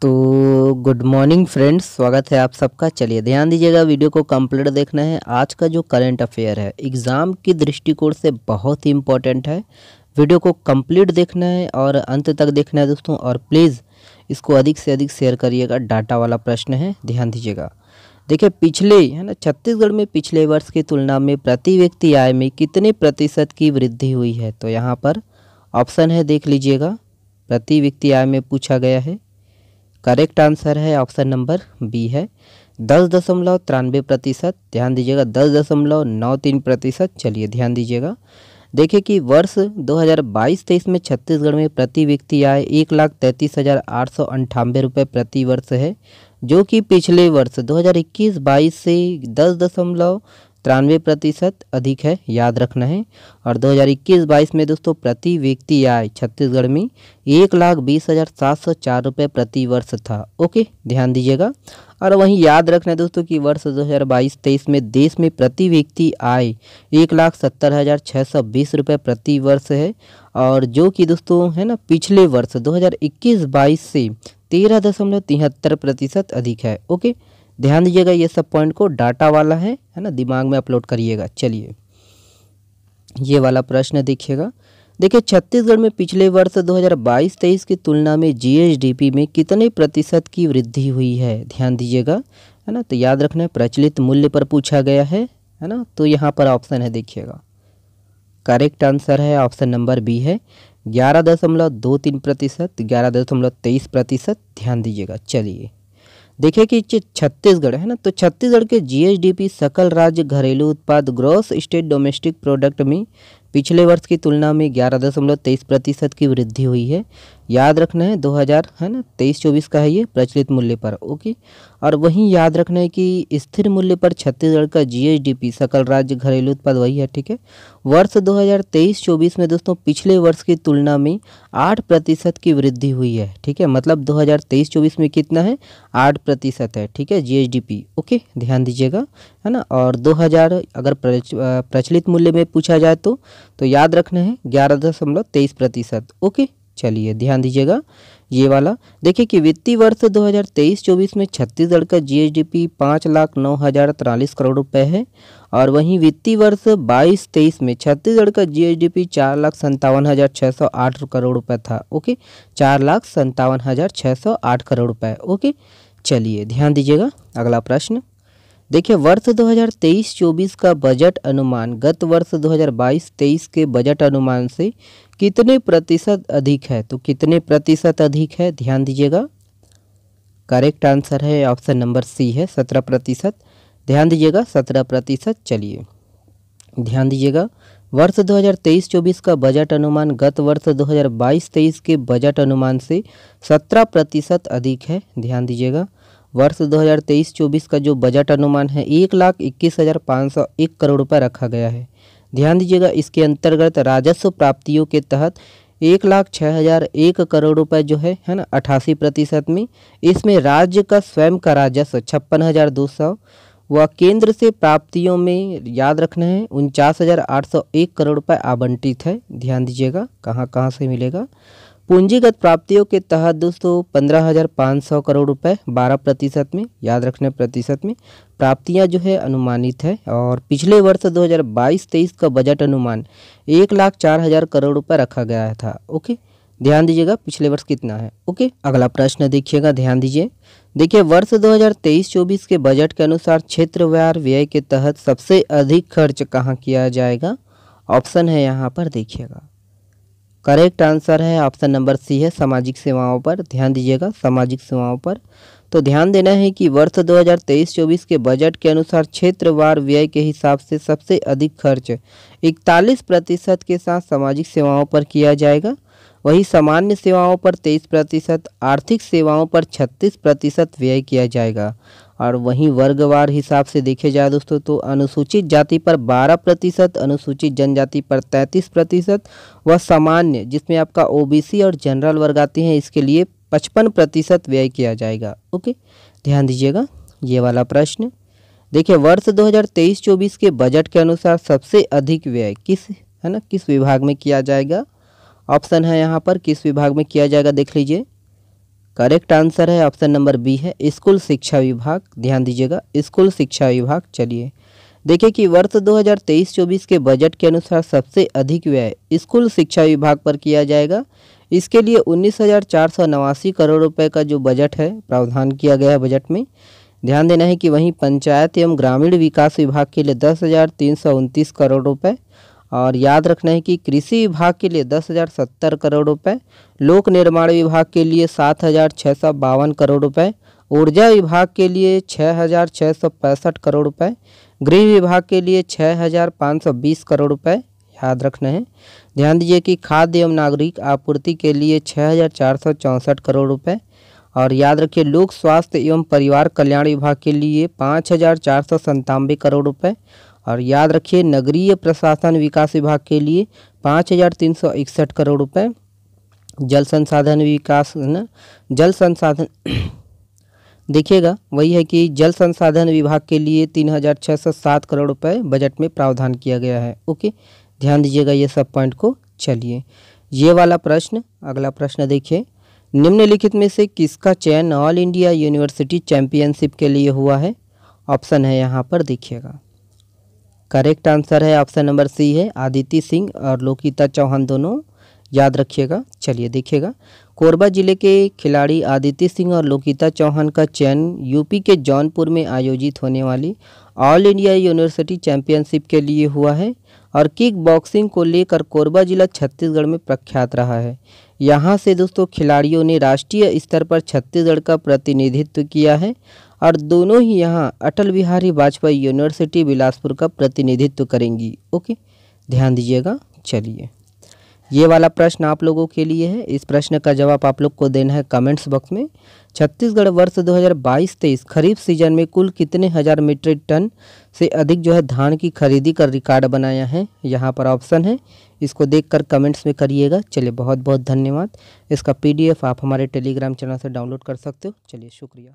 तो good morning friends, स्वागत है आप सबका। चलिए ध्यान दीजिएगा, वीडियो को कंप्लीट देखना है। आज का जो करंट अफेयर है एग्ज़ाम की दृष्टिकोण से बहुत ही इम्पोर्टेंट है। वीडियो को कंप्लीट देखना है और अंत तक देखना है दोस्तों। और प्लीज़ इसको अधिक से अधिक शेयर करिएगा। डाटा वाला प्रश्न है, ध्यान दीजिएगा। देखिए पिछले है ना, छत्तीसगढ़ में पिछले वर्ष की तुलना में प्रति व्यक्ति आय में कितने प्रतिशत की वृद्धि हुई है। तो यहाँ पर ऑप्शन है, देख लीजिएगा। प्रति व्यक्ति आय में पूछा गया है। करेक्ट आंसर है ऑप्शन नंबर बी है 10.93%। ध्यान दीजिएगा, 10.93%। चलिए ध्यान दीजिएगा। देखिए कि वर्ष 2022-23 में छत्तीसगढ़ में प्रति व्यक्ति आय 1,33,898 रुपये प्रति वर्ष है, जो कि पिछले वर्ष 2021-22 से 10.93% अधिक है, याद रखना है। और 2021-22 में दोस्तों प्रति व्यक्ति आय छत्तीसगढ़ में 1,20,704 रुपये प्रति वर्ष था। ओके, ध्यान दीजिएगा। और वहीं याद रखना है दोस्तों कि वर्ष 2022-23 में देश में प्रति व्यक्ति आय 1,70,620 रुपये प्रति वर्ष है, और जो कि दोस्तों है ना पिछले वर्ष 2021-22 से 13.73% अधिक है। ओके, ध्यान दीजिएगा। ये सब पॉइंट को डाटा वाला है ना, दिमाग में अपलोड करिएगा। चलिए ये वाला प्रश्न देखिएगा। देखिए छत्तीसगढ़ में पिछले वर्ष 2022-23 की तुलना में जीएसडीपी में कितने प्रतिशत की वृद्धि हुई है। ध्यान दीजिएगा, है ना। तो याद रखना है, प्रचलित मूल्य पर पूछा गया है ना। तो यहाँ पर ऑप्शन है, देखिएगा। करेक्ट आंसर है ऑप्शन नंबर बी है 11.23%, 11.23%। ध्यान दीजिएगा। चलिए देखिए कि छत्तीसगढ़ है ना, तो छत्तीसगढ़ के जीएसडीपी सकल राज्य घरेलू उत्पाद ग्रॉस स्टेट डोमेस्टिक प्रोडक्ट में पिछले वर्ष की तुलना में 11.23% की वृद्धि हुई है। याद रखना है 2000 है ना 23-24 का है ये, प्रचलित मूल्य पर। ओके, और वहीं याद रखना है कि स्थिर मूल्य पर छत्तीसगढ़ का जीएसडीपी सकल राज्य घरेलू उत्पाद वही है। ठीक है, वर्ष 2023-24 में दोस्तों पिछले वर्ष की तुलना में 8% की वृद्धि हुई है। ठीक है, मतलब 2023-24 में कितना है, 8% है। ठीक है, जीएसडीपी। ओके, ध्यान दीजिएगा, है ना। और 2000 अगर प्रचलित मूल्य में पूछा जाए तो याद रखना है 11.23%। ओके, चलिए ध्यान दीजिएगा ये वाला। देखिए कि वित्तीय वर्ष 2023-24 में छत्तीसगढ़ का जीएसडीपी 5,09,043 करोड़ रुपए है, और वहीं वित्तीय वर्ष 22-23 में छत्तीसगढ़ का जीएसडीपी 4,57,608 करोड़ रुपए था। ओके, 4,57,608 करोड़ रुपए। ओके, चलिए ध्यान दीजिएगा। अगला प्रश्न देखिए, वर्ष 2023-24 का बजट अनुमान गत वर्ष 2022-23 के बजट अनुमान से कितने प्रतिशत अधिक है। तो कितने प्रतिशत अधिक है, ध्यान दीजिएगा। करेक्ट आंसर है ऑप्शन नंबर सी है 17%। ध्यान दीजिएगा, 17%। चलिए ध्यान दीजिएगा। वर्ष 2023-24 का बजट अनुमान गत वर्ष 2022-23 के बजट अनुमान से 17% अधिक है। ध्यान दीजिएगा। वर्ष 2023-24 का जो बजट अनुमान है 1,21,501 करोड़ रुपए रखा गया है। ध्यान दीजिएगा, इसके अंतर्गत राजस्व प्राप्तियों के तहत 1,06,001 करोड़ रुपए जो है ना 88% में। इसमें राज्य का स्वयं का राजस्व 56,200 व केंद्र से प्राप्तियों में याद रखना है 49,801 करोड़ रुपए आवंटित है। ध्यान दीजिएगा, कहाँ कहाँ से मिलेगा। पूंजीगत प्राप्तियों के तहत दोस्तों 15,500 करोड़ रुपए 12% में, याद रखना प्रतिशत में प्राप्तियां जो है अनुमानित है। और पिछले वर्ष 2022-23 का बजट अनुमान 1,04,000 करोड़ रुपए रखा गया था। ओके, ध्यान दीजिएगा पिछले वर्ष कितना है। ओके, अगला प्रश्न देखिएगा, ध्यान दीजिए। देखिए वर्ष 2023-24 के बजट के अनुसार क्षेत्रवार व्यय के तहत सबसे अधिक खर्च कहाँ किया जाएगा। ऑप्शन है यहाँ पर, देखिएगा। करेक्ट आंसर है ऑप्शन नंबर सी है सामाजिक सेवाओं पर। ध्यान दीजिएगा, सामाजिक सेवाओं पर। तो ध्यान देना है कि वर्ष 2023-24 के बजट के अनुसार क्षेत्रवार व्यय के हिसाब से सबसे अधिक खर्च 41% के साथ सामाजिक सेवाओं पर किया जाएगा। वही सामान्य सेवाओं पर 23%, आर्थिक सेवाओं पर 36% व्यय किया जाएगा। और वहीं वर्गवार हिसाब से देखे जाए दोस्तों तो अनुसूचित जाति पर 12%, अनुसूचित जनजाति पर 33% व सामान्य जिसमें आपका ओबीसी और जनरल वर्ग आते हैं इसके लिए 55% व्यय किया जाएगा। ओके, ध्यान दीजिएगा ये वाला प्रश्न। देखिए वर्ष 2023-24 के बजट के अनुसार सबसे अधिक व्यय किस है ना किस विभाग में किया जाएगा। ऑप्शन है यहाँ पर, किस विभाग में किया जाएगा देख लीजिए। करेक्ट आंसर है ऑप्शन नंबर बी है स्कूल शिक्षा विभाग। ध्यान दीजिएगा, स्कूल शिक्षा विभाग। चलिए देखिए कि वर्ष 2023-24 के बजट के अनुसार सबसे अधिक व्यय स्कूल शिक्षा विभाग पर किया जाएगा। इसके लिए 19,489 करोड़ रुपए का जो बजट है प्रावधान किया गया है बजट में। ध्यान देना है कि वहीं पंचायत एवं ग्रामीण विकास विभाग के लिए 10,329 करोड़ रुपए, और याद रखना है कि कृषि विभाग के लिए 10,070 करोड़ रुपए, लोक निर्माण विभाग के लिए 7,652 करोड़ रुपए, ऊर्जा विभाग के लिए 6,665 करोड़ रुपए, गृह विभाग के लिए 6,520 करोड़ रुपए याद रखना है। ध्यान दीजिए कि खाद्य एवं नागरिक आपूर्ति के लिए 6,464 करोड़ रुपए, और याद रखिए लोक स्वास्थ्य एवं परिवार कल्याण विभाग के लिए 5,497 करोड़ रुपए, और याद रखिए नगरीय प्रशासन विकास विभाग के लिए 5,361 करोड़ रुपए, जल संसाधन विकास न जल संसाधन देखिएगा वही है कि जल संसाधन विभाग के लिए 3,607 करोड़ रुपए बजट में प्रावधान किया गया है। ओके, ध्यान दीजिएगा ये सब पॉइंट को। चलिए ये वाला प्रश्न, अगला प्रश्न देखिए, निम्नलिखित में से किसका चयन ऑल इंडिया यूनिवर्सिटी चैंपियनशिप के लिए हुआ है? ऑप्शन है यहाँ पर देखिएगा। करेक्ट आंसर है ऑप्शन नंबर सी है आदिति सिंह और लोकिता चौहान दोनों, याद रखिएगा। चलिए देखिएगा, कोरबा जिले के खिलाड़ी आदिति सिंह और लोकिता चौहान का चयन यूपी के जौनपुर में आयोजित होने वाली ऑल इंडिया यूनिवर्सिटी चैंपियनशिप के लिए हुआ है, और किक बॉक्सिंग को लेकर कोरबा जिला छत्तीसगढ़ में प्रख्यात रहा है। यहाँ से दोस्तों खिलाड़ियों ने राष्ट्रीय स्तर पर छत्तीसगढ़ का प्रतिनिधित्व किया है, और दोनों ही यहाँ अटल बिहारी वाजपेयी यूनिवर्सिटी बिलासपुर का प्रतिनिधित्व करेंगी। ओके, ध्यान दीजिएगा। चलिए ये वाला प्रश्न आप लोगों के लिए है। इस प्रश्न का जवाब आप लोग को देना है कमेंट्स बॉक्स में। छत्तीसगढ़ वर्ष 2022-23 खरीफ सीजन में कुल कितने हज़ार मीट्रिक टन से अधिक जो है धान की खरीदी कर रिकॉर्ड बनाया है? यहाँ पर ऑप्शन है, इसको देखकर कमेंट्स में करिएगा। चलिए बहुत बहुत धन्यवाद। इसका PDF आप हमारे टेलीग्राम चैनल से डाउनलोड कर सकते हो। चलिए शुक्रिया।